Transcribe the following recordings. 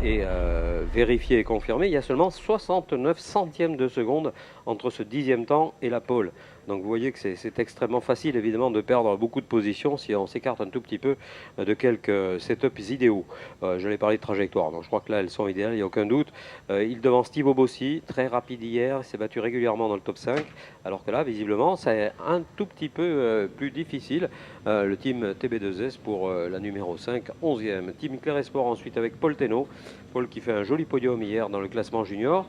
est vérifié et confirmé. Il y a seulement 69 centièmes de seconde entre ce 10e temps et la pole. Donc vous voyez que c'est extrêmement facile évidemment de perdre beaucoup de positions si on s'écarte un tout petit peu de quelques setups idéaux. Je l'ai parlé de trajectoire, donc je crois que là elles sont idéales, il n'y a aucun doute. Il devance Thibaut Bossy, très rapide hier, il s'est battu régulièrement dans le top 5, alors que là visiblement c'est un tout petit peu plus difficile. Le team TB2S pour la numéro 5, 11e. Team Clair Sport ensuite avec Paul Thénault. Paul qui fait un joli podium hier dans le classement junior.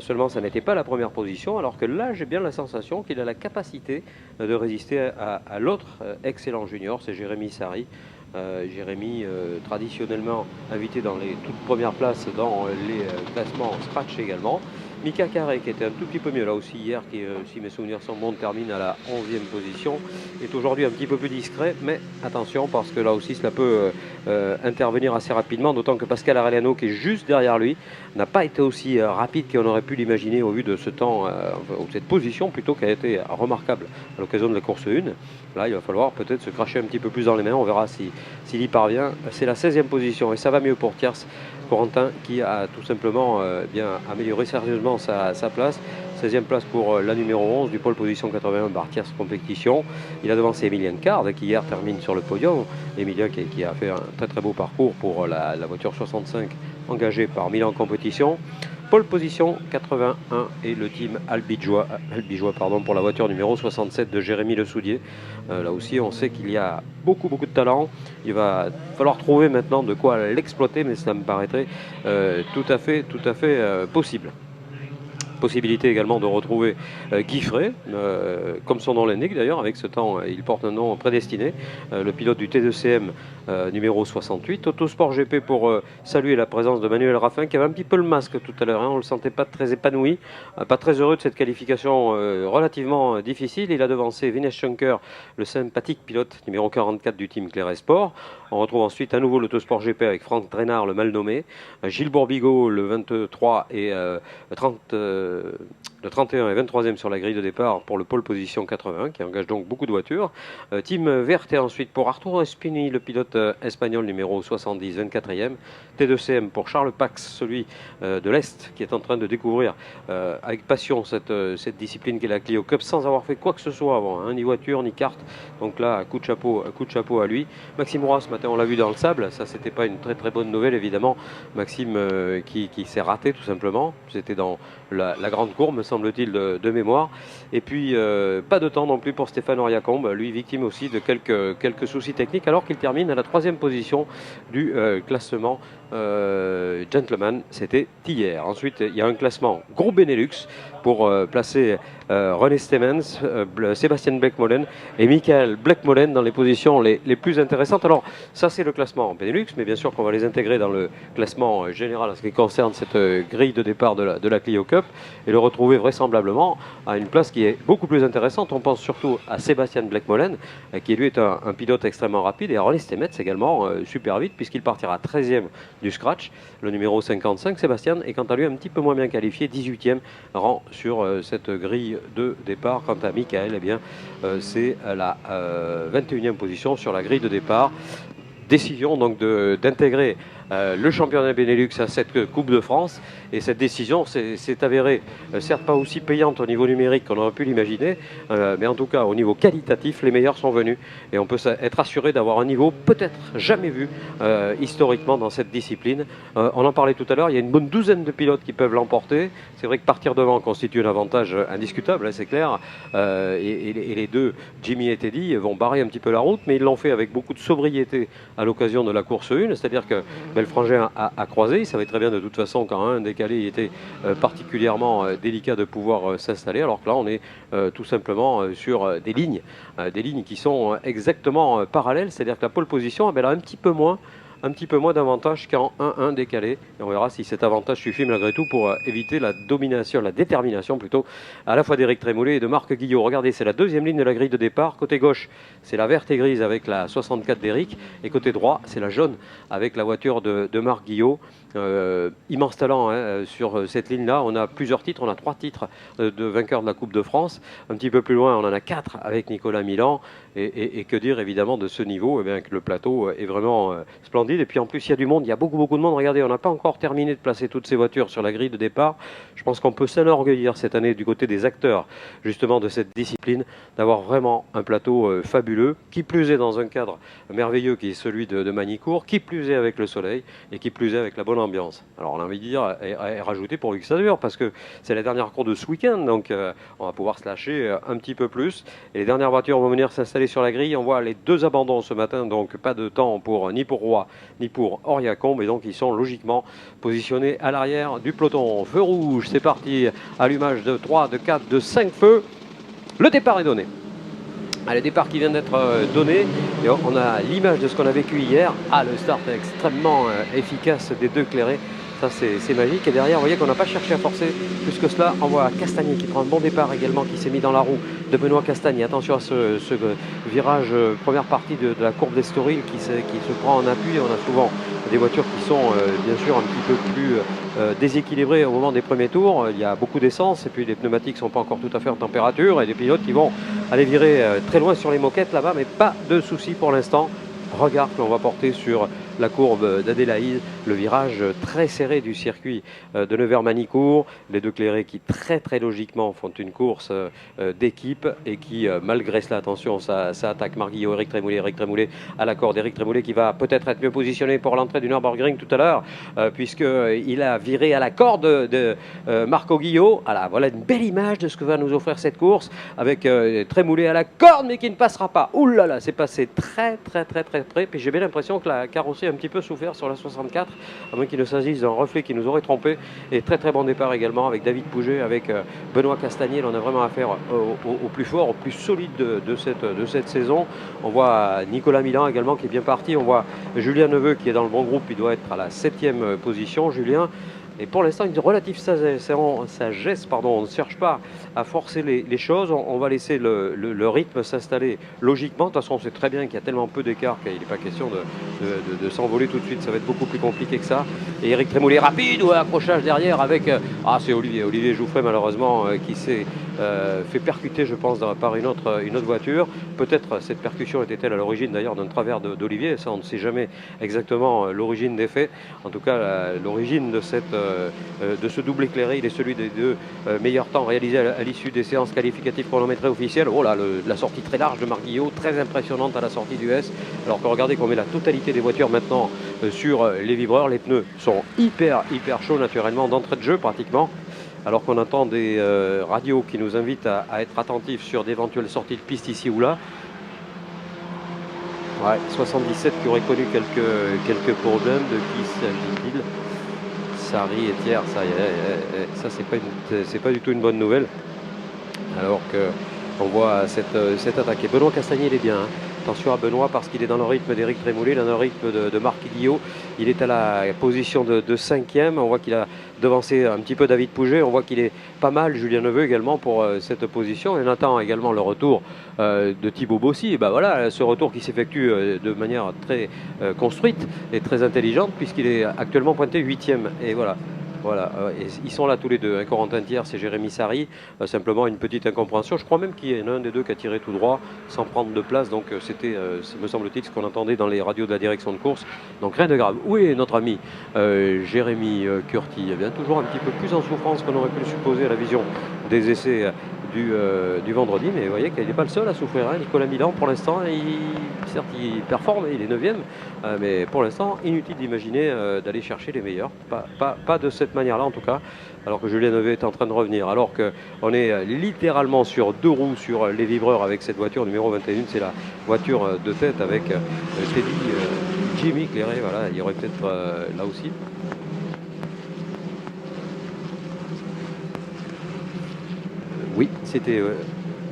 Seulement ça n'était pas la première position, alors que là j'ai bien la sensation qu'il a la capacité de résister à l'autre excellent junior, c'est Jérémy Sari. Jérémy, traditionnellement invité dans les toutes premières places dans les classements scratch également. Mika Carré qui était un tout petit peu mieux là aussi hier, qui si mes souvenirs sont bons termine à la 11e position, est aujourd'hui un petit peu plus discret, mais attention parce que là aussi cela peut intervenir assez rapidement, d'autant que Pascal Arellano qui est juste derrière lui n'a pas été aussi rapide qu'on aurait pu l'imaginer au vu de ce temps, ou cette position plutôt qui a été remarquable à l'occasion de la course 1. Là il va falloir peut-être se cracher un petit peu plus dans les mains, on verra s'il y parvient. C'est la 16e position et ça va mieux pour Thiers Corentin qui a tout simplement bien amélioré sérieusement sa place. 16e place pour la numéro 11 du pôle position 81 Bartiers Compétition. Il a devancé Emilien Card qui hier termine sur le podium. Emilien qui a fait un très très beau parcours pour la voiture 65 engagée par Milan Compétition. Pole position 81 et le team albigeois pour la voiture numéro 67 de Jérémy Le Soudier. Là aussi on sait qu'il y a beaucoup de talent. Il va falloir trouver maintenant de quoi l'exploiter, mais ça me paraîtrait tout à fait possible. Possibilité également de retrouver Guy Frey, comme son nom l'indique d'ailleurs, avec ce temps, il porte un nom prédestiné, le pilote du T2CM numéro 68. Autosport GP pour saluer la présence de Manuel Raffin, qui avait un petit peu le masque tout à l'heure, hein, on ne le sentait pas très épanoui, pas très heureux de cette qualification relativement difficile. Il a devancé Vinesh Shankar, le sympathique pilote numéro 44 du team Clair Sport. On retrouve ensuite à nouveau l'Autosport GP avec Franck Trainard, le mal nommé, Gilles Bourbigo, le 23 et le 31 et 23e sur la grille de départ pour le pôle position 81 qui engage donc beaucoup de voitures. Team Verte ensuite pour Arturo Espini, le pilote espagnol numéro 70, 24e. T2CM pour Charles Pax, celui de l'Est qui est en train de découvrir avec passion cette discipline qu'est la Clio Cup sans avoir fait quoi que ce soit avant, hein, ni voiture ni carte. Donc là, coup de chapeau à lui. Maxime Roy, ce matin on l'a vu dans le sable, ça c'était pas une très bonne nouvelle évidemment. Maxime qui s'est raté tout simplement, c'était dans la grande courbe me semble-t-il de mémoire. Et puis pas de temps non plus pour Stéphane Oriacombe, lui victime aussi de quelques soucis techniques alors qu'il termine à la 3e position du classement gentleman, c'était hier. Ensuite il y a un classement groupe Benelux pour placer René Stemmens, Sébastien Bleckmolen et Michael Bleckmolen dans les positions les plus intéressantes. Alors ça c'est le classement Benelux, mais bien sûr qu'on va les intégrer dans le classement général en ce qui concerne cette grille de départ de la Clio Cup et le retrouver vraisemblablement à une place qui est beaucoup plus intéressante. On pense surtout à Sébastien Bleckmolen qui lui est un pilote extrêmement rapide, et à René Stemmens également super vite puisqu'il partira 13e du scratch. Le numéro 55 Sébastien est quant à lui un petit peu moins bien qualifié, 18e rang sur cette grille de départ. Quant à Michael, eh bien c'est la 21e position sur la grille de départ. Décision donc d'intégrer le championnat Benelux à cette Coupe de France, et cette décision s'est avérée certes pas aussi payante au niveau numérique qu'on aurait pu l'imaginer, mais en tout cas au niveau qualitatif les meilleurs sont venus et on peut être assuré d'avoir un niveau peut-être jamais vu historiquement dans cette discipline. On en parlait tout à l'heure, il y a une bonne douzaine de pilotes qui peuvent l'emporter. C'est vrai que partir devant constitue un avantage indiscutable, hein, c'est clair, et les deux, Jimmy et Teddy, vont barrer un petit peu la route, mais ils l'ont fait avec beaucoup de sobriété à l'occasion de la course 1, c'est-à-dire que le frangin a croisé, il savait très bien de toute façon quand un décalé il était particulièrement délicat de pouvoir s'installer, alors que là on est tout simplement sur des lignes qui sont exactement parallèles, c'est-à-dire que la pole position elle a un petit peu moins d'avantage qu'en 1-1 décalé. Et on verra si cet avantage suffit malgré tout pour éviter la détermination plutôt, à la fois d'Éric Trémoulet et de Marc Guillot. Regardez, c'est la 2e ligne de la grille de départ. Côté gauche, c'est la verte et grise avec la 64 d'Éric. Et côté droit, c'est la jaune avec la voiture de Marc Guillot. Immense talent hein, sur cette ligne-là. On a plusieurs titres, on a 3 titres de vainqueur de la Coupe de France. Un petit peu plus loin, on en a 4 avec Nicolas Milan. Et que dire évidemment de ce niveau, eh bien, que le plateau est vraiment splendide. splendide. Et puis en plus, il y a du monde, il y a beaucoup de monde. Regardez, on n'a pas encore terminé de placer toutes ces voitures sur la grille de départ. Je pense qu'on peut s'enorgueillir cette année du côté des acteurs, justement, de cette discipline, d'avoir vraiment un plateau fabuleux, qui plus est dans un cadre merveilleux qui est celui de Magny-Cours, qui plus est avec le soleil et qui plus est avec la bonne ambiance. Alors on a envie de dire, et rajouter pourvu que ça dure, parce que c'est la dernière course de ce week-end, donc on va pouvoir se lâcher un petit peu plus. Et les dernières voitures vont venir s'installer sur la grille. On voit les 2 abandons ce matin, donc pas de temps ni pour Roy ni pour Oriacombe, et donc ils sont logiquement positionnés à l'arrière du peloton. Feu rouge, c'est parti, allumage de 3, de 4, de 5 feux. Le départ est donné. Le départ qui vient d'être donné, et on a l'image de ce qu'on a vécu hier. Le start extrêmement efficace des 2 clairés. Ça, c'est magique. Et derrière, vous voyez qu'on n'a pas cherché à forcer plus que cela. On voit Castagnier qui prend un bon départ également, qui s'est mis dans la roue de Benoît Castagnier. Attention à ce virage, première partie de la courbe d'Estoril qui se prend en appui. On a souvent des voitures qui sont bien sûr un petit peu plus déséquilibrées au moment des premiers tours. Il y a beaucoup d'essence et puis les pneumatiques ne sont pas encore tout à fait en température. Et des pilotes qui vont aller virer très loin sur les moquettes là-bas, mais pas de souci pour l'instant. Regard qu'on va porter sur la courbe d'Adélaïde, le virage très serré du circuit de Nevers-Magny-Cours, les 2 clairés qui très logiquement font une course d'équipe et qui malgré cela, attention, ça attaque Marguillot, Eric Trémoulet à la corde, Eric Trémoulet qui va peut-être être mieux positionné pour l'entrée du Nürburgring tout à l'heure, puisqu'il a viré à la corde de Marco Guillot. Voilà une belle image de ce que va nous offrir cette course, avec Trémoulet à la corde mais qui ne passera pas. Ouh là là, c'est passé très près, puis j'ai bien l'impression que la carrosserie a un petit peu souffert sur la 64, à moins qu'il ne s'agisse d'un reflet qui nous aurait trompé. Et très bon départ également avec David Pouget, avec Benoît Castagnier. Là, on a vraiment affaire au plus fort, au plus solide de cette saison. On voit Nicolas Milan également qui est bien parti. On voit Julien Neveu qui est dans le bon groupe, il doit être à la 7e position, Julien. Et pour l'instant, une relative sagesse, on ne cherche pas à forcer les choses, on va laisser le rythme s'installer logiquement. De toute façon, on sait très bien qu'il y a tellement peu d'écart qu'il n'est pas question de s'envoler tout de suite, ça va être beaucoup plus compliqué que ça. Et Eric Trémoulet rapide, ou accrochage derrière avec... c'est Olivier Jouffret malheureusement qui s'est fait percuter, je pense, par une autre voiture. Peut-être cette percussion était-elle à l'origine d'ailleurs d'un travers d'Olivier, ça on ne sait jamais exactement l'origine des faits. En tout cas, l'origine de ce double éclairé, il est celui des 2 meilleurs temps réalisés à l'issue des séances qualificatives chronométrées officielles. Oh là, la sortie très large de Marguillot, très impressionnante à la sortie du S. Alors que regardez qu'on met la totalité des voitures maintenant sur les vibreurs. Les pneus sont hyper chauds naturellement d'entrée de jeu pratiquement. Alors qu'on entend des radios qui nous invitent à être attentifs sur d'éventuelles sorties de piste ici ou là. 77 qui aurait connu quelques problèmes. De qui s'agit-il? Sarri et Thiers, ça c'est pas du tout une bonne nouvelle. Alors qu'on voit cette attaque. Et Benoît Castagnier, il est bien. Attention à Benoît parce qu'il est dans le rythme d'Éric Trémoulet, dans le rythme de Marc Guillot. Il est à la position de 5e. On voit qu'il a devancé un petit peu David Pouget. On voit qu'il est pas mal, Julien Neveu également pour cette position. Et on attend également le retour de Thibaut Bossy. Et voilà, ce retour qui s'effectue de manière très construite et très intelligente puisqu'il est actuellement pointé 8e. Et voilà. Et ils sont là tous les 2, Corentin Thiers et Jérémy Sarri, simplement une petite incompréhension. Je crois même qu'il y en a un des 2 qui a tiré tout droit sans prendre de place, donc c'était, me semble-t-il, ce qu'on entendait dans les radios de la direction de course. Donc rien de grave. Où est notre ami Jérémy Curti? Eh bien, toujours un petit peu plus en souffrance qu'on aurait pu le supposer à la vision des essais du vendredi, mais vous voyez qu'il n'est pas le seul à souffrir. Nicolas Milan, pour l'instant, certes il performe, il est 9e, mais pour l'instant, inutile d'imaginer d'aller chercher les meilleurs. Pas de cette manière-là en tout cas, alors que Julien Neveu est en train de revenir. Alors qu'on est littéralement sur 2 roues sur les vibreurs avec cette voiture numéro 21. C'est la voiture de tête avec Jimmy Clairet. Voilà, il y aurait peut-être là aussi. Oui, c'était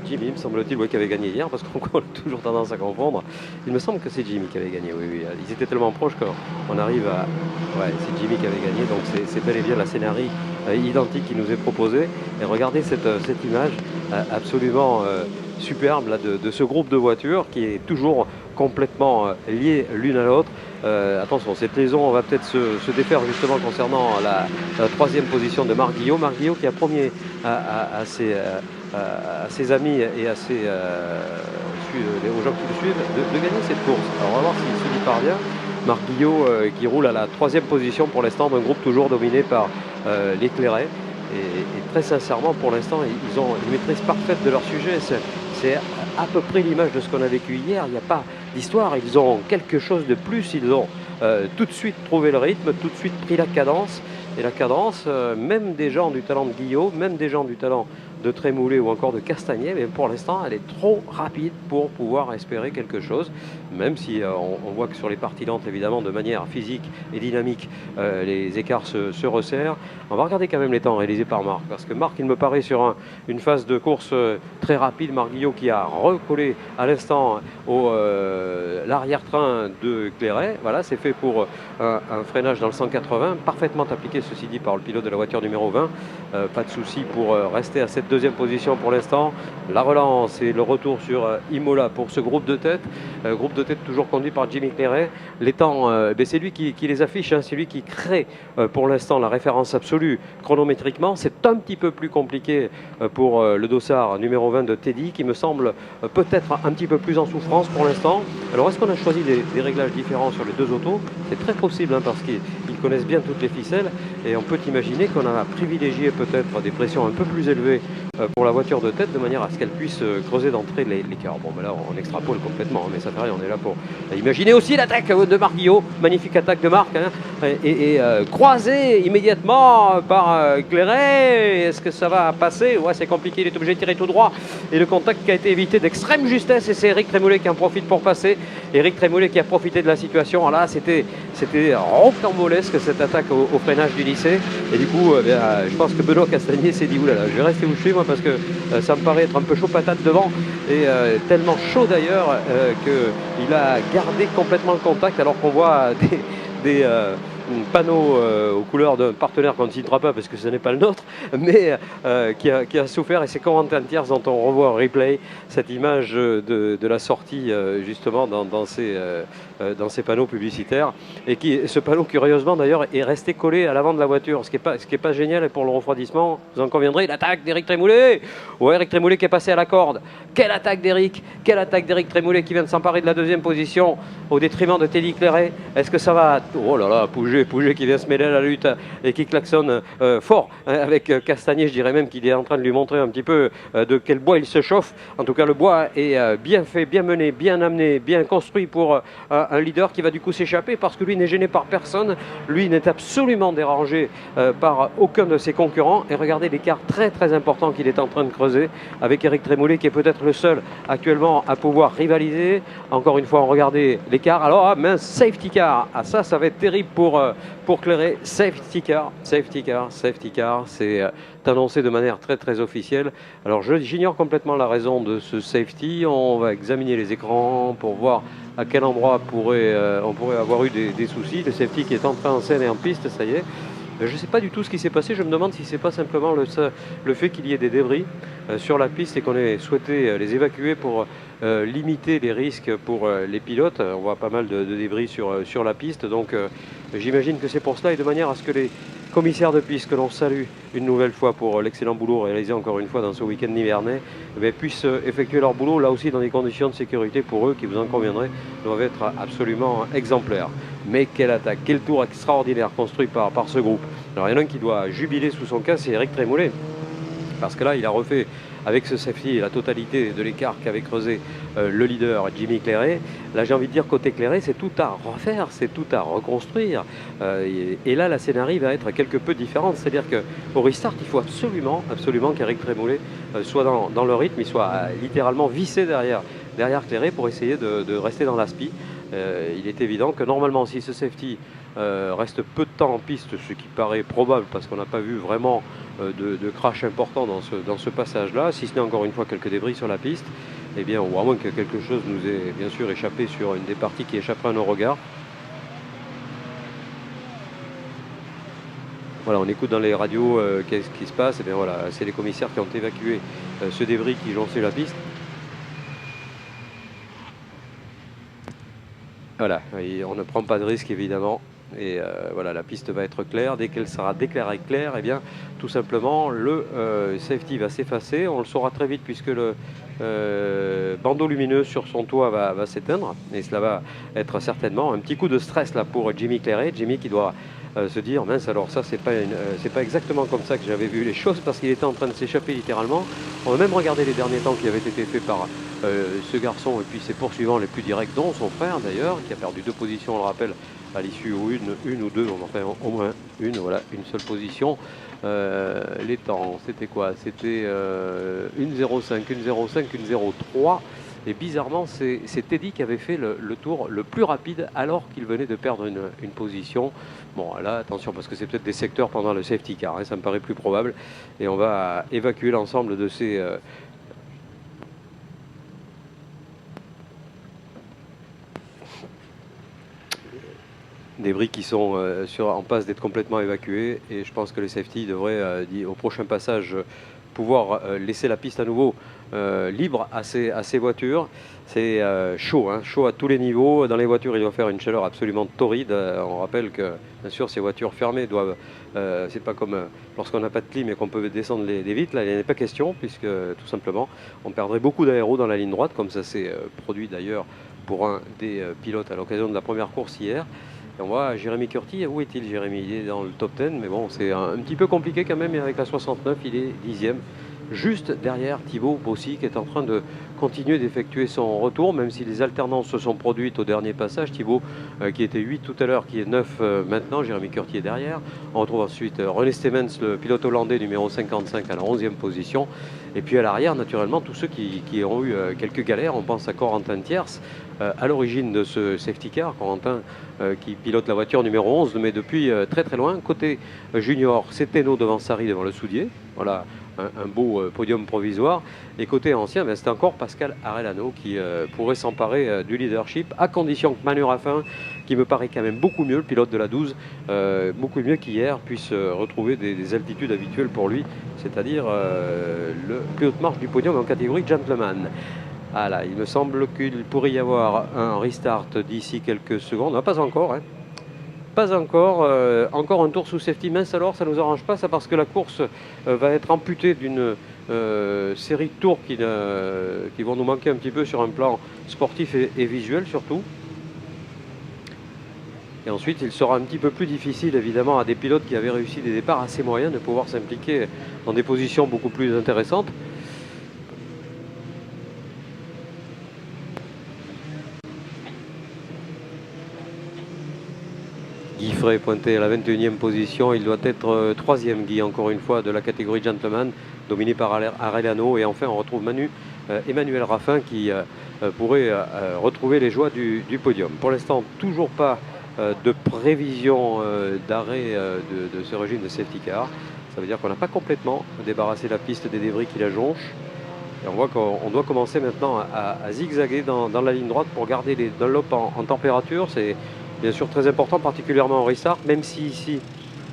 Jimmy, me semble-t-il, qui avait gagné hier, parce qu'on a toujours tendance à confondre. Il me semble que c'est Jimmy qui avait gagné, oui. Ils étaient tellement proches qu'on arrive à... Ouais, c'est Jimmy qui avait gagné, donc c'est bel et bien la scénarii identique qui nous est proposée. Et regardez cette image absolument superbe là, de ce groupe de voitures qui est toujours complètement liées l'une à l'autre. Attention, cette liaison, on va peut-être se défaire justement concernant la 3e position de Marc Guillot. Marc Guillot qui a promis à ses amis et aux gens qui le suivent de gagner cette course. Alors on va voir s'il y parvient. Marc Guillot qui roule à la 3e position pour l'instant d'un groupe toujours dominé par les Clairet. Et très sincèrement, pour l'instant, ils ont une maîtrise parfaite de leur sujet. C'est à peu près l'image de ce qu'on a vécu hier. Il n'y a pas d'histoire. Ils ont quelque chose de plus. Ils ont tout de suite trouvé le rythme, tout de suite pris la cadence. Et la cadence, même des gens du talent de Guillot, même des gens du talent de Trémoulet ou encore de Castagnet, mais pour l'instant, elle est trop rapide pour pouvoir espérer quelque chose, même si on voit que sur les parties lentes, évidemment, de manière physique et dynamique, les écarts se resserrent. On va regarder quand même les temps réalisés par Marc, parce que Marc, il me paraît sur une phase de course très rapide, Marc Guillot qui a recollé à l'instant l'arrière-train de Clairet. Voilà, c'est fait pour un freinage dans le 180, parfaitement appliqué, ceci dit, par le pilote de la voiture numéro 20. Pas de souci pour rester à cette 2e position pour l'instant. La relance et le retour sur Imola pour ce groupe de tête. Groupe de tête toujours conduit par Jimmy Clairet. Les temps, c'est lui qui les affiche, hein, c'est lui qui crée pour l'instant la référence absolue chronométriquement. C'est un petit peu plus compliqué pour le dossard numéro 20 de Teddy, qui me semble peut-être un petit peu plus en souffrance pour l'instant. Alors est-ce qu'on a choisi des réglages différents sur les deux autos? C'est très possible, hein, parce qu'ils connaissent bien toutes les ficelles, et on peut imaginer qu'on a privilégié peut-être des pressions un peu plus élevées pour la voiture de tête, de manière à ce qu'elle puisse creuser d'entrée l'écart. Bon, ben là, on extrapole complètement, hein, mais ça fait rien, on est là pour imaginer aussi l'attaque de Marc Guillot. Magnifique attaque de Marc, hein, et croisée immédiatement par Clairet. Est-ce que ça va passer? Ouais, c'est compliqué, il est obligé de tirer tout droit, et le contact qui a été évité d'extrême justesse, et c'est Eric Trémoulet qui en profite pour passer. Eric Trémoulet qui a profité de la situation. Alors là, c'était rocambolesque cette attaque au freinage du lycée, et du coup, je pense que Benoît Castagnet s'est dit oulala, je vais rester où je suis moi, parce que ça me paraît être un peu chaud patate devant, et tellement chaud d'ailleurs qu'il a gardé complètement le contact, alors qu'on voit des panneaux aux couleurs d'un partenaire qu'on ne citera pas parce que ce n'est pas le nôtre, mais qui a souffert, et c'est Corentin Thiers dont on revoit en replay cette image de la sortie justement dans ces panneaux publicitaires, et ce panneau curieusement d'ailleurs est resté collé à l'avant de la voiture, ce qui est pas génial, et pour le refroidissement, vous en conviendrez, l'attaque d'Éric Trémoulet. Ouais, Éric Trémoulet qui est passé à la corde. Quelle attaque d'Éric Trémoulet qui vient de s'emparer de la 2e position au détriment de Teddy Clairet. Est-ce que ça va? Oh là là, Pouget qui vient se mêler à la lutte et qui klaxonne fort, hein, avec Castagnet. Je dirais même qu'il est en train de lui montrer un petit peu de quel bois il se chauffe. En tout cas, le bois est bien fait, bien mené, bien amené, bien construit pour un leader qui va du coup s'échapper, parce que lui n'est gêné par personne. Lui n'est absolument dérangé par aucun de ses concurrents. Et regardez l'écart très très important qu'il est en train de creuser avec Éric Trémoulet, qui est peut-être le seul actuellement à pouvoir rivaliser. Encore une fois, on regardait l'écart. Alors, mince, safety car. Ah, ça va être terrible pour Clairet. Safety car, c'est annoncé de manière très très officielle. Alors j'ignore complètement la raison de ce safety. On va examiner les écrans pour voir à quel endroit on pourrait avoir eu des soucis. Le safety qui est entré en scène et en piste, ça y est. Je ne sais pas du tout ce qui s'est passé. Je me demande si ce n'est pas simplement le fait qu'il y ait des débris sur la piste, et qu'on ait souhaité les évacuer pour limiter les risques pour les pilotes. On voit pas mal de débris sur la piste, donc j'imagine que c'est pour cela, et de manière à ce que les commissaires de piste, que l'on salue une nouvelle fois pour l'excellent boulot réalisé encore une fois dans ce week-end nivernais, puissent effectuer leur boulot là aussi dans des conditions de sécurité pour eux qui, vous en conviendrez, doivent être absolument exemplaires. Mais quelle attaque, quel tour extraordinaire construit par ce groupe. Alors il y en a un qui doit jubiler sous son casque, c'est Éric Trémoulet, parce que là il a refait avec ce safety la totalité de l'écart qu'avait creusé le leader Jimmy Clairet. Là, j'ai envie de dire, côté Clairet, c'est tout à refaire, c'est tout à reconstruire. Et là, la scénario va être quelque peu différente. C'est-à-dire qu'au restart, il faut absolument qu'Éric Trémoulet soit dans le rythme, il soit littéralement vissé derrière Clairet pour essayer de rester dans l'aspi. Il est évident que normalement, si ce safety reste peu de temps en piste, ce qui paraît probable parce qu'on n'a pas vu vraiment de crash important dans ce passage-là, si ce n'est encore une fois quelques débris sur la piste, eh bien, ou à moins que quelque chose nous ait bien sûr échappé sur une des parties qui échapperait à nos regards. Voilà, on écoute dans les radios qu'est-ce qui se passe. Et bien voilà, c'est les commissaires qui ont évacué ce débris qui jonchait la piste. Voilà, et on ne prend pas de risque évidemment. Et voilà, la piste va être claire. Dès qu'elle sera déclarée claire, eh bien, tout simplement, le safety va s'effacer. On le saura très vite puisque le bandeau lumineux sur son toit va s'éteindre. Et cela va être certainement un petit coup de stress là pour Jimmy Claret. Jimmy qui doit se dire, mince, alors ça, c'est pas exactement comme ça que j'avais vu les choses, parce qu'il était en train de s'échapper littéralement. On va même regarder les derniers temps qui avaient été faits par ce garçon et puis ses poursuivants les plus directs, dont son frère d'ailleurs, qui a perdu 2 positions, on le rappelle, à l'issue, ou une ou deux, enfin au moins une, voilà, une seule position. Les temps, c'était quoi? C'était 1,05, 1,05, 1,03. Et bizarrement, c'est Teddy qui avait fait le tour le plus rapide alors qu'il venait de perdre une position. Bon, là, attention, parce que c'est peut-être des secteurs pendant le safety car, hein, ça me paraît plus probable. Et on va évacuer l'ensemble de ces... débris qui sont en passe d'être complètement évacués, et je pense que les safety devraient au prochain passage pouvoir laisser la piste à nouveau libre à ces voitures. C'est chaud, hein, chaud à tous les niveaux. Dans les voitures, il doit faire une chaleur absolument torride. On rappelle que, bien sûr, ces voitures fermées doivent... c'est pas comme lorsqu'on n'a pas de clim et qu'on peut descendre les vitres. Là, il n'y en a pas question, puisque tout simplement, on perdrait beaucoup d'aéro dans la ligne droite, comme ça s'est produit d'ailleurs pour un des pilotes à l'occasion de la première course hier. Et on voit Jérémy Curti. Où est-il, Jérémy? Il est dans le top 10, mais bon, c'est un petit peu compliqué quand même. Et avec la 69, il est 10e. Juste derrière Thibaut Bossy, qui est en train de continuer d'effectuer son retour, même si les alternances se sont produites au dernier passage. Thibaut qui était 8 tout à l'heure, qui est 9 maintenant. Jérémy Curti est derrière. On retrouve ensuite René Stemens, le pilote hollandais numéro 55 à la 11e position. Et puis à l'arrière, naturellement, tous ceux qui ont eu quelques galères. On pense à Corentin Thiers, à l'origine de ce safety car. Corentin qui pilote la voiture numéro 11, mais depuis très très loin. Côté junior, c'est Teno devant Sarri, devant le Soudier. Voilà, un beau podium provisoire. Et côté ancien, ben, c'est encore Pascal Arellano qui pourrait s'emparer du leadership, à condition que Manu Raffin, qui me paraît quand même beaucoup mieux, le pilote de la 12, beaucoup mieux qu'hier, puisse retrouver des altitudes habituelles pour lui, c'est-à-dire le plus haute marche du podium en catégorie gentleman. Voilà, il me semble qu'il pourrait y avoir un restart d'ici quelques secondes. Non, pas encore, hein. Pas encore. Encore un tour sous safety. Mince alors, ça ne nous arrange pas, ça, parce que la course va être amputée d'une série de tours qui vont nous manquer un petit peu sur un plan sportif et visuel surtout. Et ensuite, il sera un petit peu plus difficile, évidemment, à des pilotes qui avaient réussi des départs assez moyens de pouvoir s'impliquer dans des positions beaucoup plus intéressantes. Guy Frey pointé à la 21e position. Il doit être 3e, Guy, encore une fois, de la catégorie gentleman, dominé par Arellano. Et enfin, on retrouve Emmanuel Raffin qui pourrait retrouver les joies du podium. Pour l'instant, toujours pas de prévision d'arrêt de ce régime de safety car. Ça veut dire qu'on n'a pas complètement débarrassé la piste des débris qui la jonchent. Et on voit qu'on doit commencer maintenant à zigzaguer dans la ligne droite pour garder les Dunlop en température. C'est bien sûr très important, particulièrement en restart, même si ici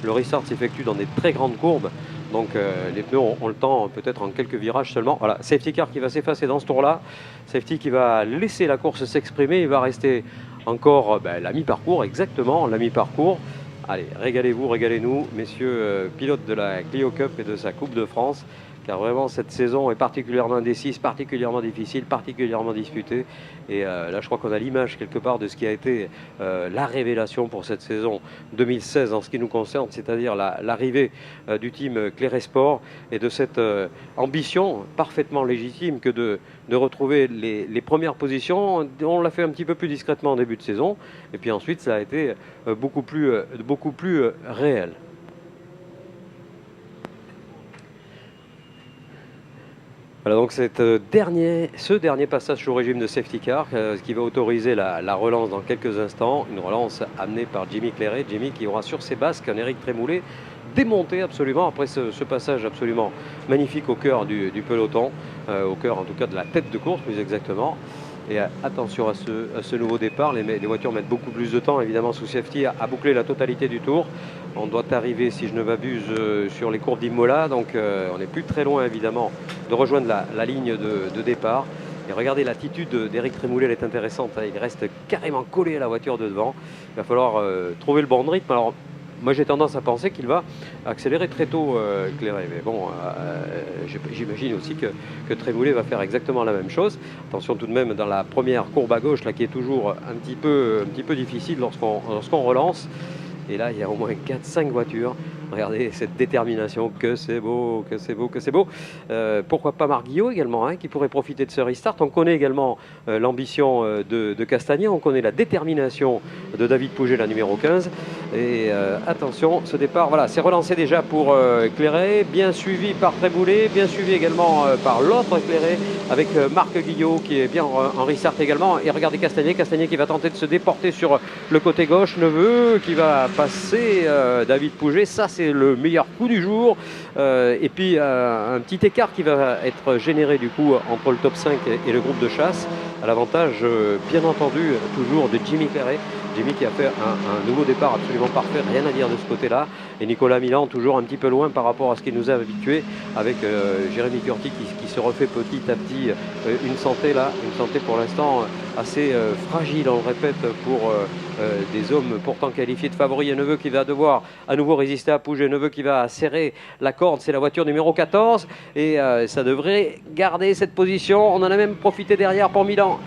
le restart s'effectue dans des très grandes courbes. Donc les pneus ont le temps, peut-être en quelques virages seulement. Voilà, safety car qui va s'effacer dans ce tour-là. Safety qui va laisser la course s'exprimer. Il va rester encore la mi-parcours, exactement la mi-parcours. Allez, régalez-vous, régalez-nous, messieurs pilotes de la Clio Cup et de sa Coupe de France. Car vraiment cette saison est particulièrement indécise, particulièrement difficile, particulièrement disputée. Et là, je crois qu'on a l'image quelque part de ce qui a été la révélation pour cette saison 2016 en ce qui nous concerne, c'est-à-dire l'arrivée du team Claret Sport et de cette ambition parfaitement légitime que de retrouver les premières positions. On l'a fait un petit peu plus discrètement en début de saison. Et puis ensuite, ça a été beaucoup plus réel. Voilà donc ce dernier passage sous régime de safety car qui va autoriser la relance dans quelques instants. Une relance amenée par Jimmy Claret. Jimmy qui aura sur ses basques un Éric Trémoulet démonté absolument après ce passage absolument magnifique au cœur du peloton, au cœur en tout cas de la tête de course plus exactement. Et attention à ce nouveau départ, les voitures mettent beaucoup plus de temps évidemment sous safety à boucler la totalité du tour. On doit arriver, si je ne m'abuse, sur les courbes d'Imola, donc on n'est plus très loin évidemment de rejoindre la ligne de départ. Et regardez, l'attitude d'Éric Trémoulet, elle est intéressante, hein. Il reste carrément collé à la voiture de devant. Il va falloir trouver le bon rythme. Alors, moi, j'ai tendance à penser qu'il va accélérer très tôt, Clairet. Mais bon, j'imagine aussi que Trémoulet va faire exactement la même chose. Attention tout de même dans la première courbe à gauche, là, qui est toujours un petit peu difficile lorsqu'on relance. Et là, il y a au moins 4-5 voitures. Regardez cette détermination, que c'est beau, que c'est beau, que c'est beau. Pourquoi pas Marc Guillot également, hein, qui pourrait profiter de ce restart. On connaît également l'ambition de Castagnet, on connaît la détermination de David Pouget, la numéro 15. Et attention, ce départ, voilà, c'est relancé déjà pour Clairet, bien suivi par Trémoulet, bien suivi également par l'autre Clairet, avec Marc Guillot qui est bien en restart également. Et regardez Castagnet qui va tenter de se déporter sur le côté gauche. Neveu qui va passer David Pouget, ça c'est le meilleur coup du jour. Et puis un petit écart qui va être généré du coup entre le top 5 et le groupe de chasse, à l'avantage bien entendu toujours de Jimmy Clairet. Jimmy qui a fait un nouveau départ absolument parfait, rien à dire de ce côté-là. Et Nicolas Milan toujours un petit peu loin par rapport à ce qu'il nous a habitué, avec Jérémy Curti qui se refait petit à petit une santé là, une santé pour l'instant assez fragile, on le répète, pour des hommes pourtant qualifiés de favoris. Et Neveu qui va devoir à nouveau résister à Pouget, Neveu qui va serrer la corde, c'est la voiture numéro 14 et ça devrait garder cette position. On en a même profité derrière pour Milan.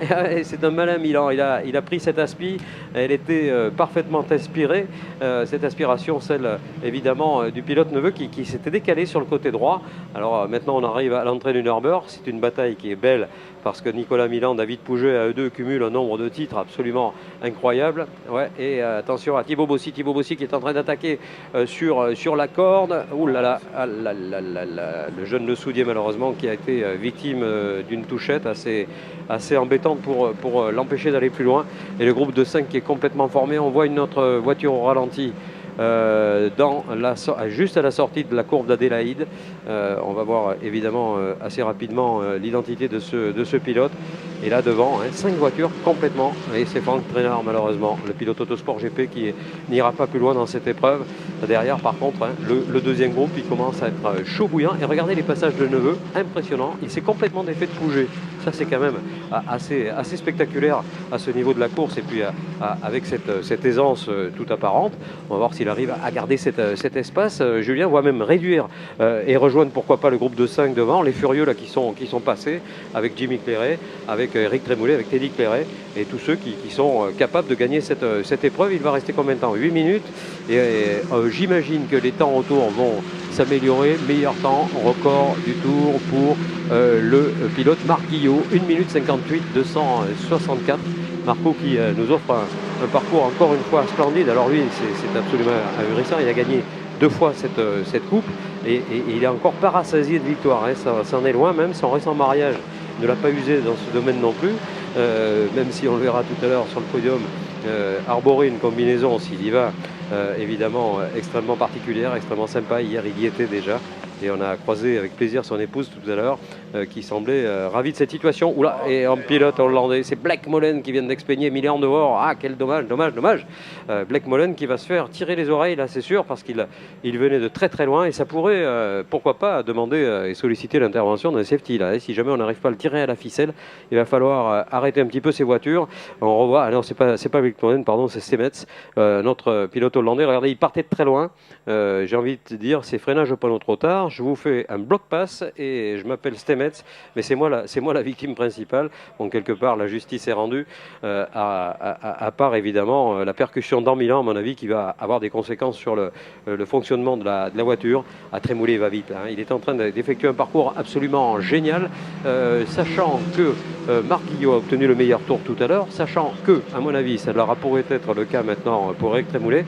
C'est un malin Milan, il a pris cette aspi, elle était parfaitement inspirée, cette aspiration, celle évidemment du pilote Neveu qui s'était décalé sur le côté droit. Alors maintenant on arrive à l'entrée du Nürburgring, c'est une bataille qui est belle parce que Nicolas Milan, David Pouget à eux deux cumulent un nombre de titres absolument incroyable. Ouais, et attention à Thibaut Bossy qui est en train d'attaquer sur la corde. Ouh là là, le jeune Le Soudier malheureusement qui a été victime d'une touchette assez embêtante pour l'empêcher d'aller plus loin. Et le groupe de 5 qui est complètement formé, on voit une autre voiture au ralenti. Juste à la sortie de la courbe d'Adélaïde. On va voir évidemment assez rapidement l'identité de ce pilote. Et là devant, 5 voitures complètement. Et c'est Franck Trainard malheureusement, le pilote Autosport GP qui n'ira pas plus loin dans cette épreuve. Derrière par contre, le deuxième groupe il commence à être chaud bouillant. Et regardez les passages de Neveu, impressionnant. Il s'est complètement défait de Pouget. Ça c'est quand même assez spectaculaire à ce niveau de la course. Et puis avec cette aisance toute apparente, on va voir s'il arrive à garder cet espace. Julien va même réduire et rejoindre pourquoi pas le groupe de 5 devant, les furieux là qui sont passés avec Jimmy Clairet, avec Éric Trémoulet, avec Teddy Clairet et tous ceux qui sont capables de gagner cette épreuve. Il va rester combien de temps? 8 minutes et j'imagine que les temps autour vont s'améliorer. Meilleur temps, record du tour pour le pilote Marc Guillot, 1 minute 58 264. Marco qui nous offre un parcours encore une fois splendide. Alors lui c'est absolument ahurissant, il a gagné 2 fois cette coupe et il est encore pas rassasié de victoire, ça en est loin. Même son récent mariage ne l'a pas usé dans ce domaine non plus, même si on le verra tout à l'heure sur le podium arborer une combinaison s'il y va, évidemment extrêmement particulière, extrêmement sympa. Hier il y était déjà et on a croisé avec plaisir son épouse tout à l'heure qui semblait ravie de cette situation. Oula, et en pilote hollandais, c'est Blake Molen qui vient d'expédier Milan dehors. Ah, quel dommage. Blake Molen qui va se faire tirer les oreilles là, c'est sûr, parce qu'il venait de très loin et ça pourrait, pourquoi pas, demander et solliciter l'intervention d'un safety là. Et si jamais on n'arrive pas à le tirer à la ficelle, il va falloir arrêter un petit peu ces voitures. On revoit, ah non, c'est pas Blake Molen, pardon, c'est Stemets, notre pilote hollandais. Regardez, il partait de très loin. J'ai envie de dire, c'est freinage au panneau trop tard. Je vous fais un bloc pass et je m'appelle Stemets, mais c'est moi la victime principale. Bon, quelque part, la justice est rendue, à part évidemment la percussion dans Milan, à mon avis, qui va avoir des conséquences sur le fonctionnement de la voiture. À Trémoulet, il va vite. Il est en train d'effectuer un parcours absolument génial, sachant que Marc Guillot a obtenu le meilleur tour tout à l'heure, sachant que, à mon avis, ça leur pourrait être le cas maintenant pour Éric Trémoulet.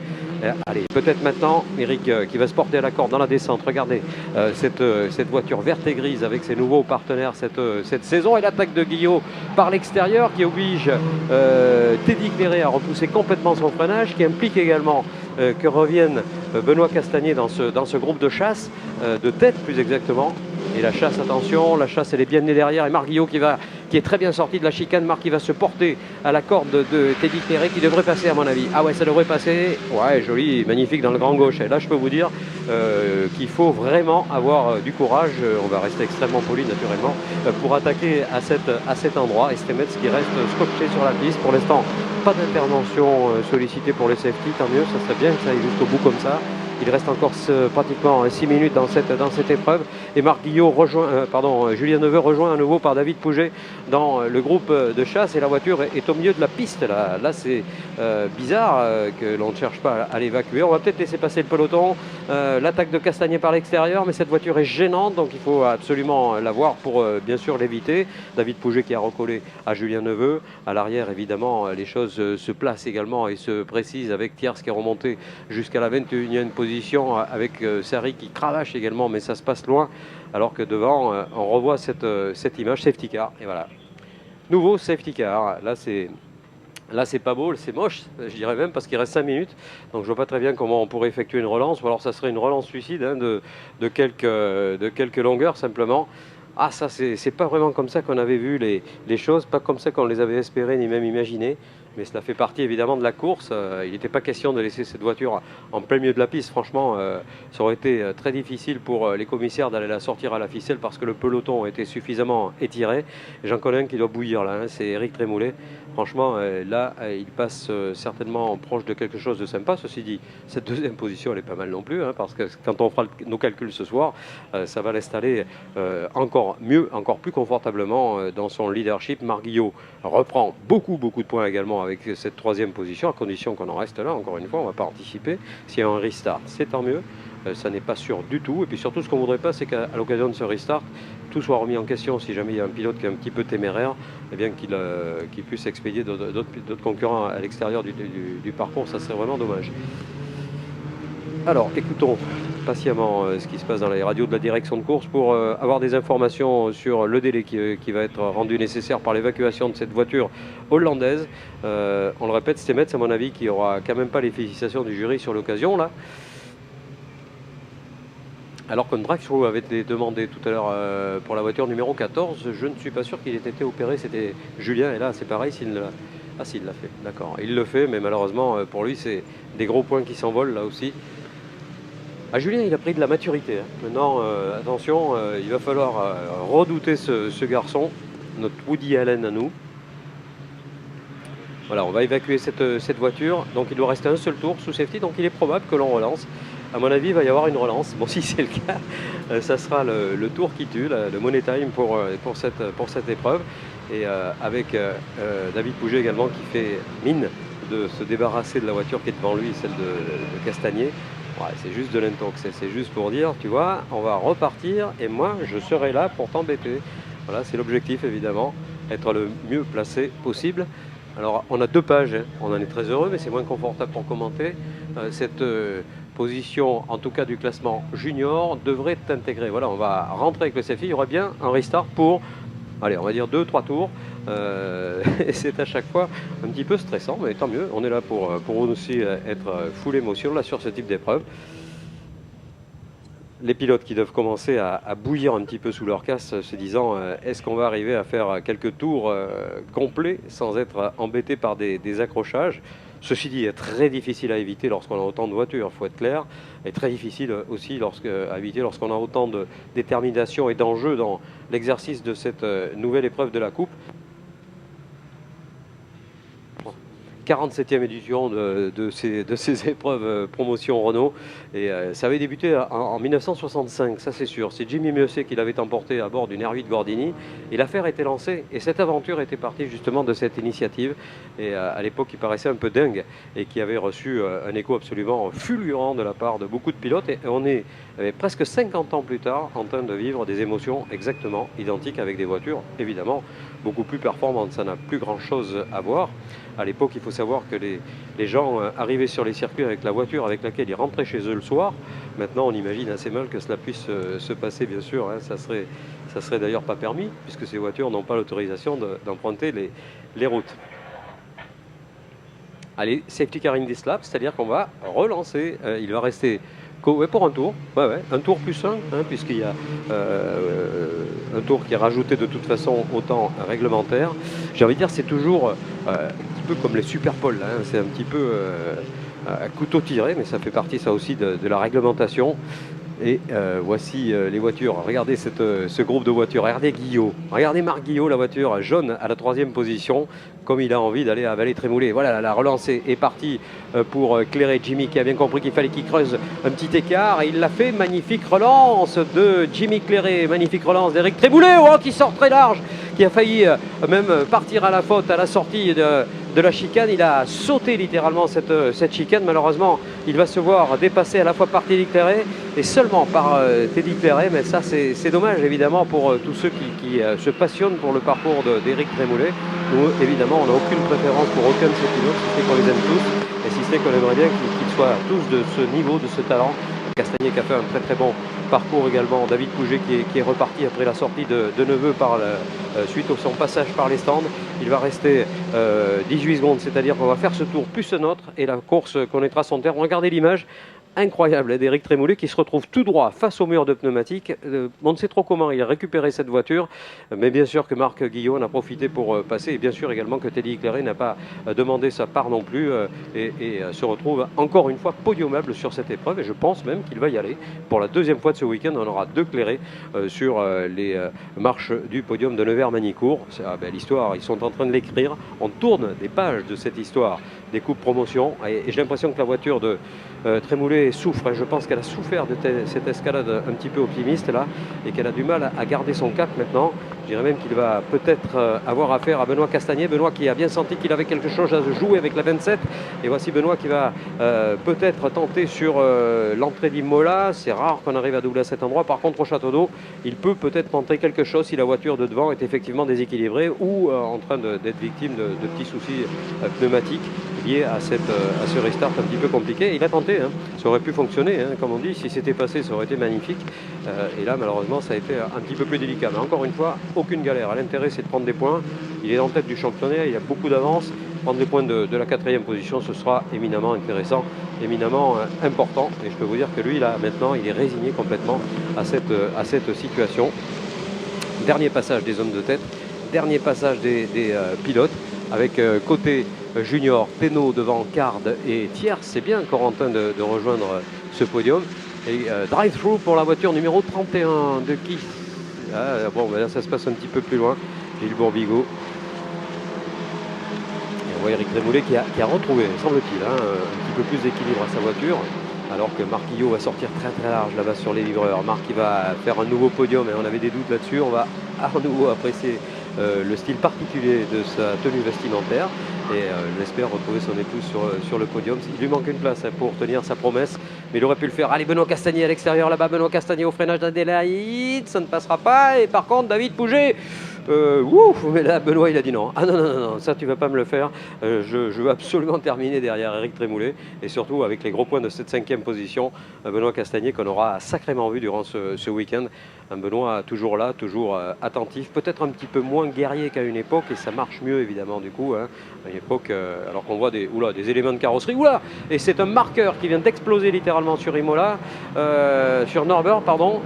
Allez, peut-être maintenant, Éric qui va se porter à la corde dans la descente. Regardez cette voiture verte et grise avec ses nouveaux partenaires cette saison. Et l'attaque de Guillot par l'extérieur qui oblige Teddy Clairet à repousser complètement son freinage, qui implique également que revienne Benoît Castagnet dans ce groupe de chasse, de tête plus exactement. Et la chasse, attention, la chasse elle est bien née derrière. Et Marc Guillot qui qui est très bien sorti de la chicane. Marc qui va se porter à la corde de Teddy Terré qui devrait passer à mon avis. Ah ouais, ça devrait passer. Ouais, joli, magnifique dans le grand gauche. Et là, je peux vous dire qu'il faut vraiment avoir du courage. On va rester extrêmement poli naturellement pour attaquer à cet endroit. Et Stemets qui reste scotché sur la piste. Pour l'instant, pas d'intervention sollicitée pour le safety. Tant mieux, ça serait bien que ça aille jusqu'au bout comme ça. Il reste encore pratiquement 6 minutes dans cette épreuve. Et Marc Guillot rejoint, Julien Neveu rejoint à nouveau par David Pouget dans le groupe de chasse. Et la voiture est au milieu de la piste. Là c'est bizarre que l'on ne cherche pas à l'évacuer. On va peut-être laisser passer le peloton. L'attaque de Castagnet par l'extérieur, mais cette voiture est gênante, donc il faut absolument la voir pour bien sûr l'éviter. David Pouget qui a recollé à Julien Neveu. À l'arrière, évidemment, les choses se placent également et se précisent avec Thiers qui est remonté jusqu'à la 21e position avec Sarri qui cravache également, mais ça se passe loin. Alors que devant, on revoit cette image, safety car. Et voilà. Nouveau safety car. Là, c'est pas beau, c'est moche, je dirais même, parce qu'il reste 5 minutes. Donc je vois pas très bien comment on pourrait effectuer une relance. Ou alors ça serait une relance suicide hein, de quelques longueurs simplement. Ah, ça, c'est pas vraiment comme ça qu'on avait vu les choses, pas comme ça qu'on les avait espérées ni même imaginées. Mais cela fait partie évidemment de la course. Il n'était pas question de laisser cette voiture en plein milieu de la piste. Franchement, ça aurait été très difficile pour les commissaires d'aller la sortir à la ficelle parce que le peloton était suffisamment étiré. J'en connais un qui doit bouillir là, hein, c'est Eric Trémoulet. Franchement, là, il passe certainement proche de quelque chose de sympa. Ceci dit, cette deuxième position, elle est pas mal non plus, hein, parce que quand on fera nos calculs ce soir, ça va l'installer encore mieux, encore plus confortablement dans son leadership. Marc Guillot reprend beaucoup de points également avec cette troisième position, à condition qu'on en reste là. Encore une fois, on ne va pas anticiper. S'il y a un restart, c'est tant mieux. Ça n'est pas sûr du tout. Et puis surtout, ce qu'on ne voudrait pas, c'est qu'à l'occasion de ce restart, tout soit remis en question. Si jamais il y a un pilote qui est un petit peu téméraire, eh bien qu'il puisse expédier d'autres concurrents à l'extérieur du parcours, ça serait vraiment dommage. Alors, écoutons patiemment ce qui se passe dans les radios de la direction de course pour avoir des informations sur le délai qui va être rendu nécessaire par l'évacuation de cette voiture hollandaise. On le répète, Stemets, à mon avis, qui aura quand même pas les félicitations du jury sur l'occasion là. Alors que Draxrow avait été demandé tout à l'heure pour la voiture numéro 14, je ne suis pas sûr qu'il ait été opéré, c'était Julien, et là c'est pareil, s'il l'a fait, d'accord. Il le fait, mais malheureusement pour lui c'est des gros points qui s'envolent là aussi. Ah, Julien, il a pris de la maturité. Hein. Maintenant, attention, il va falloir redouter ce garçon, notre Woody Allen à nous. Voilà, on va évacuer cette voiture. Donc il doit rester un seul tour sous safety, donc il est probable que l'on relance. À mon avis, il va y avoir une relance. Bon, si c'est le cas, ça sera le tour qui tue, le money time pour cette épreuve. Et avec David Pouget également qui fait mine de se débarrasser de la voiture qui est devant lui, celle de Castagnet. Ouais, c'est juste de l'intox, c'est juste pour dire, tu vois, on va repartir et moi, je serai là pour t'embêter. Voilà, c'est l'objectif évidemment, être le mieux placé possible. Alors, on a 2 pages, hein. On en est très heureux, mais c'est moins confortable pour commenter. Cette position, en tout cas du classement junior, devrait t'intégrer. Voilà, on va rentrer avec le safety. Il y aura bien un restart pour, allez, on va dire 2-3 tours. Et c'est à chaque fois un petit peu stressant, mais tant mieux. On est là pour aussi être full émotion là, sur ce type d'épreuve. Les pilotes qui doivent commencer à bouillir un petit peu sous leur casse, se disant est-ce qu'on va arriver à faire quelques tours complets sans être embêté par des accrochages. Ceci dit, est très difficile à éviter lorsqu'on a autant de voitures, il faut être clair, et très difficile aussi à éviter lorsqu'on a autant de détermination et d'enjeux dans l'exercice de cette nouvelle épreuve de la Coupe. 47e édition de ces épreuves promotion Renault. Et ça avait débuté en 1965, ça c'est sûr. C'est Jimmy Meusset qui l'avait emporté à bord d'une R8 Gordini. Et l'affaire était lancée. Et cette aventure était partie justement de cette initiative. Et à l'époque, qui paraissait un peu dingue et qui avait reçu un écho absolument fulgurant de la part de beaucoup de pilotes. Et on est presque 50 ans plus tard en train de vivre des émotions exactement identiques avec des voitures, évidemment, beaucoup plus performantes. Ça n'a plus grand-chose à voir. À l'époque, il faut savoir que les gens arrivaient sur les circuits avec la voiture avec laquelle ils rentraient chez eux le soir. Maintenant, on imagine assez mal que cela puisse se passer, bien sûr. Hein. Ça serait d'ailleurs pas permis, puisque ces voitures n'ont pas l'autorisation d'emprunter les routes. Allez, safety car in this lap, c'est-à-dire qu'on va relancer. Il va rester Ouais, pour un tour, ouais, ouais. Un tour plus un, hein, puisqu'il y a un tour qui est rajouté de toute façon au temps réglementaire. J'ai envie de dire, c'est toujours un petit peu comme les Superpoles, hein, c'est un petit peu à couteau tiré, mais ça fait partie ça aussi de la réglementation. Et voici les voitures. Regardez ce groupe de voitures. Regardez Guillot. Regardez Marc Guillot, la voiture jaune à la 3e position, comme il a envie d'aller à Vallée-Trémoulet. Voilà, la relance est partie pour Clairet. Jimmy qui a bien compris qu'il fallait qu'il creuse un petit écart. Et il l'a fait. Magnifique relance de Jimmy Clairet. Magnifique relance d'Éric Trémoulet, oh, qui sort très large, qui a failli même partir à la faute à la sortie de la chicane. Il a sauté littéralement cette chicane. Malheureusement, il va se voir dépasser à la fois par Teddy Clairet et seulement par Teddy Clairet. Mais ça, c'est dommage évidemment pour tous ceux qui se passionnent pour le parcours d'Éric Trémoulet. Nous, évidemment, on n'a aucune préférence pour aucun de ces pilotes, si c'est qu'on les aime tous et si c'est qu'on aimerait bien qu'ils soient tous de ce niveau, de ce talent. Castagnet qui a fait un très très bon parcours également. David Pouget qui est reparti après la sortie de Neveu suite au son passage par les stands. Il va rester 18 secondes, c'est-à-dire qu'on va faire ce tour plus un autre et la course connaîtra son terme. Regardez l'image incroyable d'Éric Trémoulet qui se retrouve tout droit face au mur de pneumatique. On ne sait trop comment il a récupéré cette voiture, mais bien sûr que Marc Guillot en a profité pour passer, et bien sûr également que Teddy Clairet n'a pas demandé sa part non plus et se retrouve encore une fois podiumable sur cette épreuve, et je pense même qu'il va y aller. Pour la 2e fois de ce week-end, on aura 2 Clairet sur les marches du podium de Nevers-Magnicourt. L'histoire, ils sont en train de l'écrire. On tourne des pages de cette histoire, des coupes promotion, et j'ai l'impression que la voiture de Trémoulet souffre. Je pense qu'elle a souffert de cette escalade un petit peu optimiste là et qu'elle a du mal à garder son cap maintenant. Je dirais même qu'il va peut-être avoir affaire à Benoît Castagnet. Benoît qui a bien senti qu'il avait quelque chose à jouer avec la 27. Et voici Benoît qui va peut-être tenter sur l'entrée d'Imola. C'est rare qu'on arrive à doubler à cet endroit. Par contre, au Château d'Eau, il peut peut-être tenter quelque chose si la voiture de devant est effectivement déséquilibrée ou en train d'être victime de petits soucis pneumatiques liés à ce restart un petit peu compliqué. Il a tenté, hein. Ça aurait pu fonctionner, hein, comme on dit. Si c'était passé, ça aurait été magnifique. Et là, malheureusement, ça a été un petit peu plus délicat. Mais encore une fois, aucune galère. L'intérêt, c'est de prendre des points. Il est en tête du championnat, il a beaucoup d'avance. Prendre des points de la 4e position, ce sera éminemment intéressant, éminemment important. Et je peux vous dire que lui, là, maintenant, il est résigné complètement à cette situation. Dernier passage des hommes de tête, dernier passage des pilotes, avec côté junior, Pénaud devant Card et Thiers. C'est bien Corentin de rejoindre ce podium. Et drive-through pour la voiture numéro 31 de qui bon, ben là, ça se passe un petit peu plus loin. Gilles Bourbigo. Et on voit Éric Trémoulet qui a retrouvé, semble-t-il, un petit peu plus d'équilibre à sa voiture. Alors que Marc Guillot va sortir très très large là-bas sur les livreurs. Marc qui va faire un nouveau podium, et on avait des doutes là-dessus. On va à nouveau apprécier le style particulier de sa tenue vestimentaire. Et j'espère retrouver son épouse sur le podium. Il lui manque une place pour tenir sa promesse, mais il aurait pu le faire. Allez, Benoît Castagnet à l'extérieur là-bas. Benoît Castagnet au freinage d'Adélaïde. Ça ne passera pas. Et par contre, David Pouget. Mais là, Benoît, il a dit non. Ah non, non, non, non, ça, tu vas pas me le faire. Je veux absolument terminer derrière Éric Trémoulet. Et surtout, avec les gros points de cette 5e position, Benoît Castagnet, qu'on aura sacrément vu durant ce week-end. Un Benoît toujours là, toujours attentif. Peut-être un petit peu moins guerrier qu'à une époque. Et ça marche mieux, évidemment, du coup. Hein. À une époque, alors qu'on voit des éléments de carrosserie. Oula! Et c'est un marqueur qui vient d'exploser littéralement sur Imola. Sur Norbert, pardon.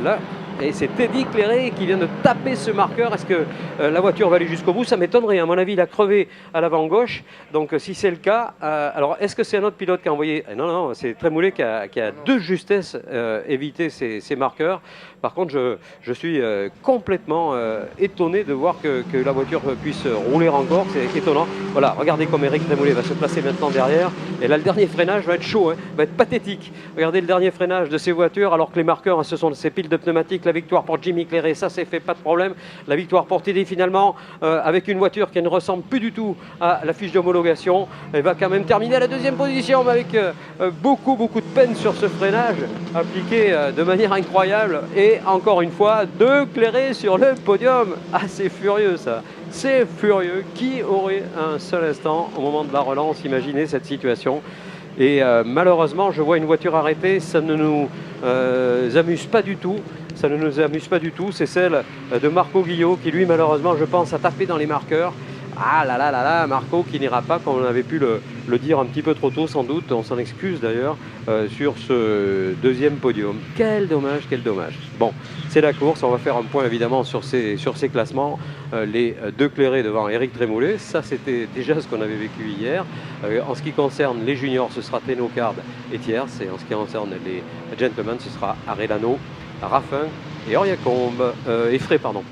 Là. Et c'est Teddy Clairet qui vient de taper ce marqueur. Est-ce que la voiture va aller jusqu'au bout? Ça m'étonnerait. À mon avis, il a crevé à l'avant gauche. Donc si c'est le cas, alors est-ce que c'est un autre pilote qui a envoyé? Non, non, non, c'est Trémoulet qui a de justesse évité ces marqueurs. Par contre, je suis complètement étonné de voir que la voiture puisse rouler encore. C'est étonnant. Voilà, regardez comme Éric Trémoulet va se placer maintenant derrière. Et là, le dernier freinage va être chaud, hein, va être pathétique. Regardez le dernier freinage de ces voitures, alors que les marqueurs, ce sont ces piles de pneumatiques. La victoire pour Jimmy Clairet, ça c'est fait, pas de problème. La victoire pour Teddy finalement, avec une voiture qui ne ressemble plus du tout à la fiche d'homologation. Elle va quand même terminer à la 2e position, mais avec beaucoup de peine sur ce freinage, appliqué de manière incroyable. Et encore une fois, 2 Clairet sur le podium. Ah, c'est furieux ça. C'est furieux. Qui aurait un seul instant, au moment de la relance, imaginé cette situation? Et malheureusement, je vois une voiture arrêtée. Ça ne nous amuse pas du tout. Ça ne nous amuse pas du tout. C'est celle de Marco Guillot qui, lui, malheureusement, je pense, a tapé dans les marqueurs. Ah là là là là, Marco qui n'ira pas comme on avait pu le dire un petit peu trop tôt sans doute, on s'en excuse d'ailleurs, sur ce deuxième podium. Quel dommage, quel dommage. Bon, c'est la course, on va faire un point évidemment sur ces classements. Les deux clairés devant Eric Trémoulet, ça c'était déjà ce qu'on avait vécu hier. En ce qui concerne les juniors, ce sera Teno Card et Thiers, et en ce qui concerne les gentlemen, ce sera Arellano, Raffin et Oriacombe, Effray, pardon.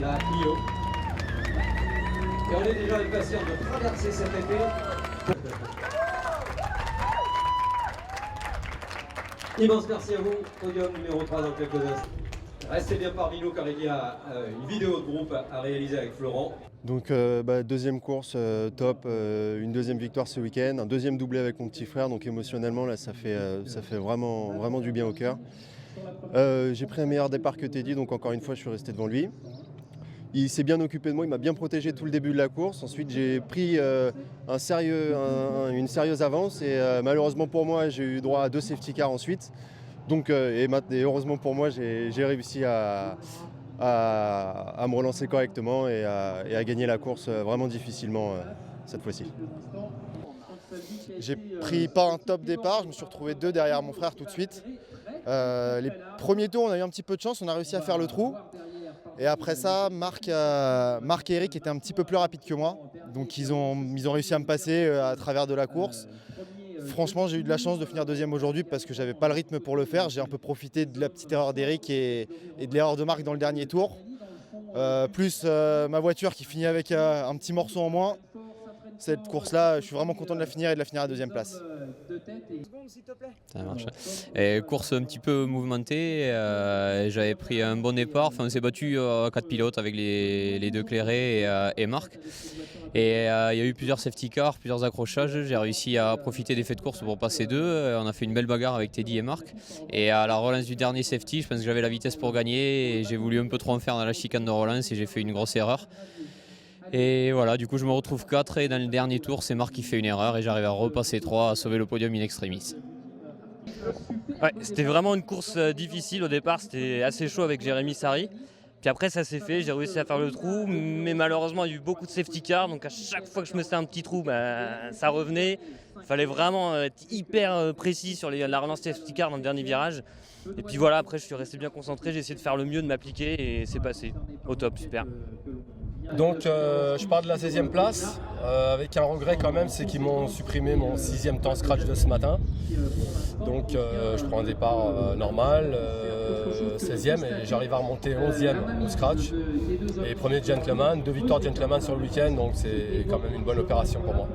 La Clio. Et on est déjà impatient de traverser cette épée. Immense merci à vous, podium numéro 3 dans quelques instants. Restez bien parmi nous car il y a une vidéo de groupe à réaliser avec Florent. Donc deuxième course top, une deuxième victoire ce week-end, un deuxième doublé avec mon petit frère, donc émotionnellement là ça fait vraiment du bien au cœur. J'ai pris un meilleur départ que Teddy, donc encore une fois je suis resté devant lui. Il s'est bien occupé de moi, il m'a bien protégé tout le début de la course. Ensuite j'ai pris une sérieuse avance et malheureusement pour moi j'ai eu droit à 2 safety cars ensuite. Donc, et heureusement pour moi j'ai réussi à me relancer correctement et à gagner la course vraiment difficilement cette fois-ci. J'ai pris pas un top départ, je me suis retrouvé 2 derrière mon frère tout de suite. Les premiers tours on a eu un petit peu de chance, on a réussi à faire le trou. Et après ça, Marc et Eric étaient un petit peu plus rapides que moi. Donc ils ont réussi à me passer à travers de la course. Franchement, j'ai eu de la chance de finir deuxième aujourd'hui parce que j'avais pas le rythme pour le faire. J'ai un peu profité de la petite erreur d'Eric et de l'erreur de Marc dans le dernier tour. Plus ma voiture qui finit avec un petit morceau en moins. Cette course-là, je suis vraiment content de la finir et de la finir à 2e place. Ça marche. Et course un petit peu mouvementée, j'avais pris un bon départ, enfin, on s'est battu à 4 pilotes avec les 2 Clairés et Marc. Et il y a eu plusieurs safety cars, plusieurs accrochages. J'ai réussi à profiter des faits de course pour passer 2. On a fait une belle bagarre avec Teddy et Marc. Et à la relance du dernier safety, je pense que j'avais la vitesse pour gagner. Et j'ai voulu un peu trop en faire dans la chicane de relance et j'ai fait une grosse erreur. Et voilà, du coup je me retrouve 4 et dans le dernier tour, c'est Marc qui fait une erreur et j'arrive à repasser 3, à sauver le podium in extremis. Ouais, c'était vraiment une course difficile au départ, c'était assez chaud avec Jérémy Sari. Puis après ça s'est fait, j'ai réussi à faire le trou, mais malheureusement il y a eu beaucoup de safety cars, donc à chaque fois que je me faisais un petit trou, ça revenait. Il fallait vraiment être hyper précis sur la relance safety car dans le dernier virage. Et puis voilà, après je suis resté bien concentré, j'ai essayé de faire le mieux, de m'appliquer et c'est passé. Au top, super. Donc je pars de la 16e place, avec un regret quand même, c'est qu'ils m'ont supprimé mon 6e temps scratch de ce matin. Donc je prends un départ normal, 16e, et j'arrive à remonter 11e au scratch. Et premier gentleman, 2 victoires gentleman sur le week-end, donc c'est quand même une bonne opération pour moi.